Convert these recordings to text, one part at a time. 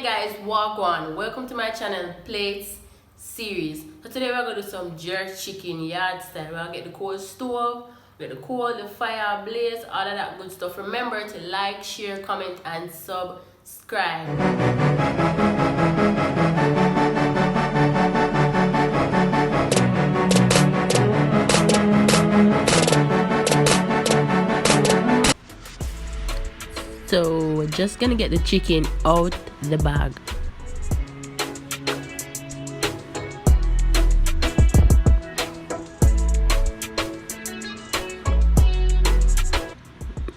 Hey guys, walk on. Welcome to my channel Plates series. So today we're gonna do some jerk chicken yard style. We're gonna get the coal stove, get the coal, the fire blaze, all of that good stuff. Remember to like, share, comment, and subscribe. So we're just gonna get the chicken out the bag.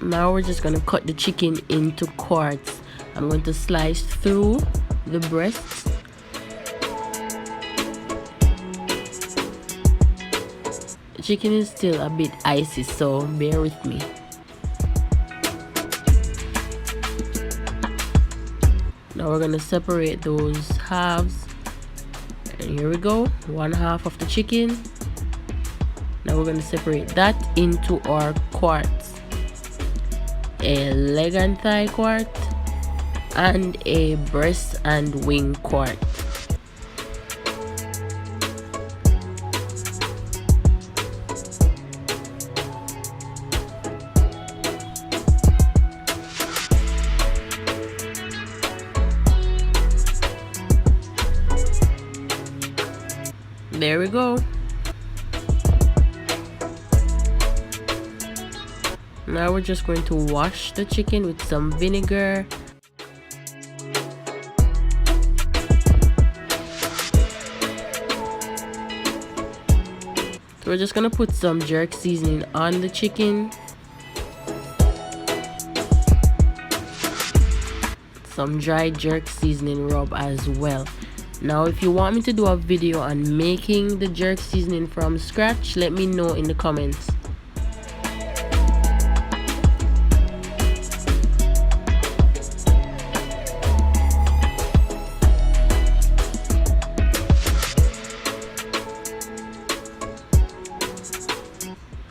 Now we're just gonna cut the chicken into quarts. I'm going to slice through the breasts. The chicken is still a bit icy, so bear with me. Now we're gonna separate those halves, and here we go, one half of the chicken. Now we're gonna separate that into our quarts, a leg and thigh quart and a breast and wing quart. There we go. Now we're just going to wash the chicken with some vinegar. So we're just gonna put some jerk seasoning on the chicken, some dry jerk seasoning rub as well. Now if you want me to do a video on making the jerk seasoning from scratch, let me know in the comments.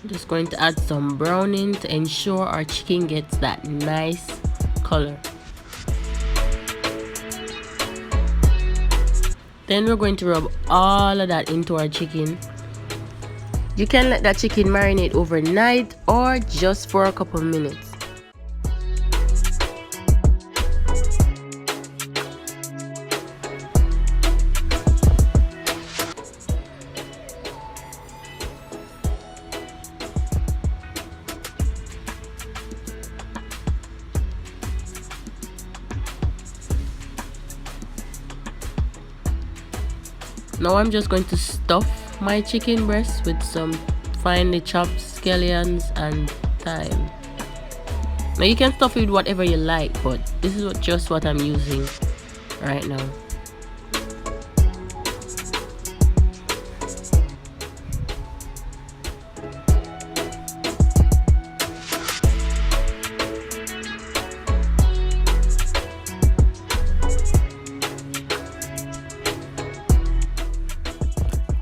I'm just going to add some browning to ensure our chicken gets that nice color. Then we're going to rub all of that into our chicken. You can let that chicken marinate overnight or just for a couple minutes. Now I'm just going to stuff my chicken breast with some finely chopped scallions and thyme. Now you can stuff it with whatever you like, but this is just what I'm using right now.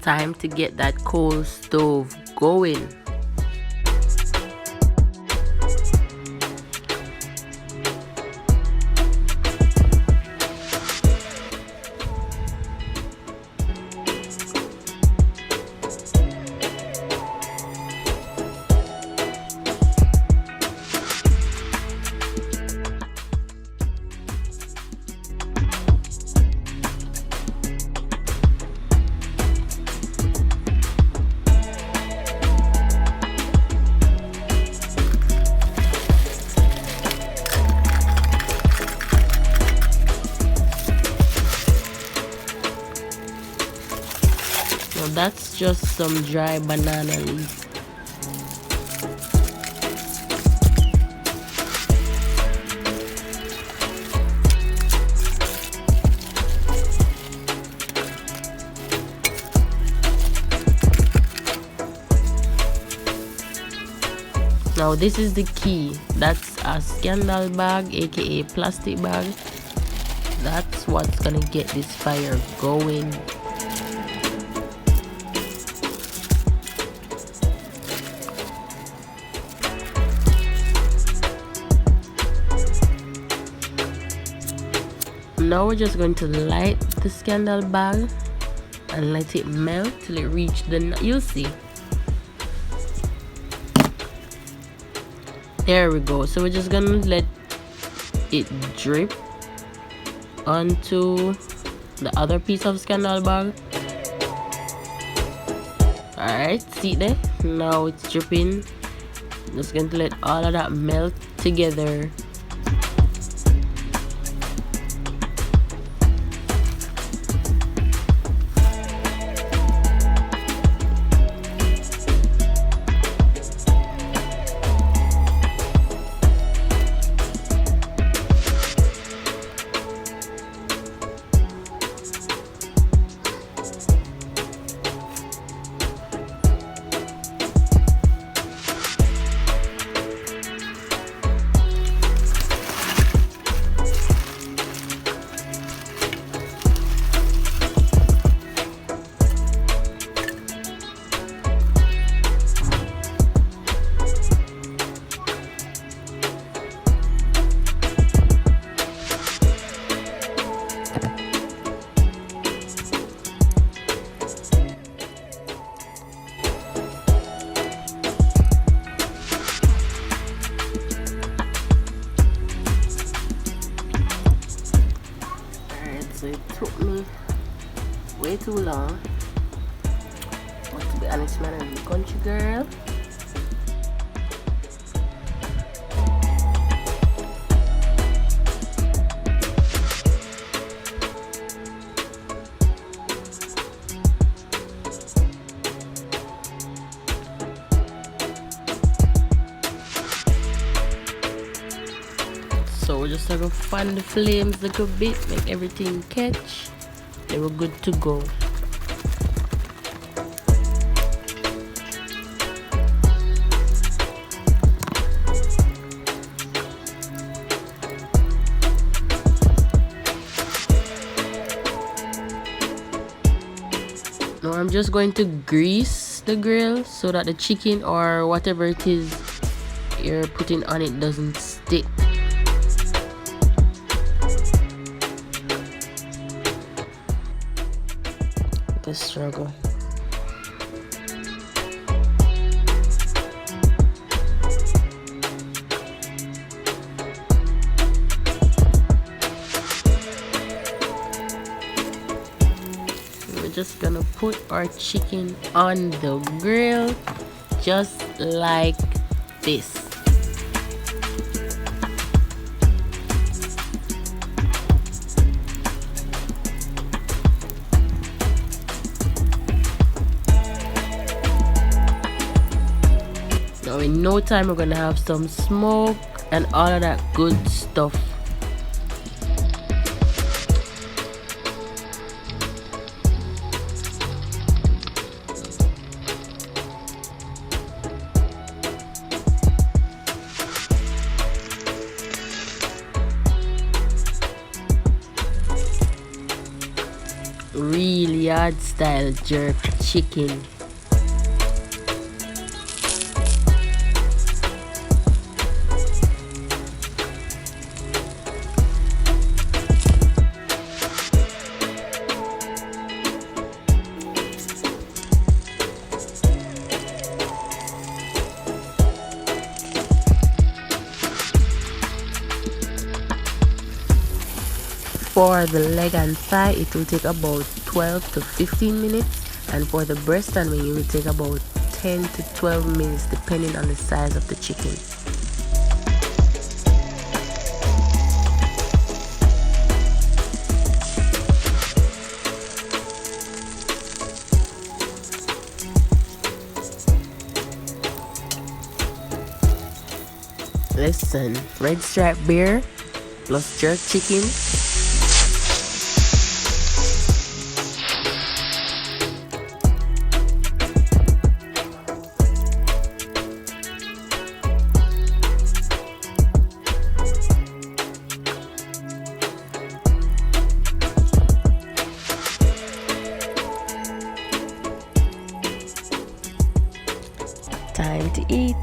Time to get that coal stove going. Now that's just some dry banana leaf. Now this is the key. That's a scandal bag, aka plastic bag. That's what's gonna get this fire going. Now we're just going to light the scandal bag and let it melt till it reach the, you'll see. There we go. So we're just gonna let it drip onto the other piece of scandal bag. Alright, see there? Now it's dripping. Just going to let all of that melt together. So it took me way too long, but to be honest, man, I'm a country girl. So we're just gonna fan the flames a little bit, make everything catch, then we're good to go. Now I'm just going to grease the grill so that the chicken or whatever it is you're putting on it doesn't stick. The struggle. We're just gonna put our chicken on the grill just like this. Now in no time we're gonna have some smoke and all of that good stuff. Real yard style jerk chicken. For the leg and thigh, it will take about 12 to 15 minutes, and for the breast and wing, it will take about 10 to 12 minutes depending on the size of the chicken. Listen, red stripe beer plus jerk chicken. Time to eat.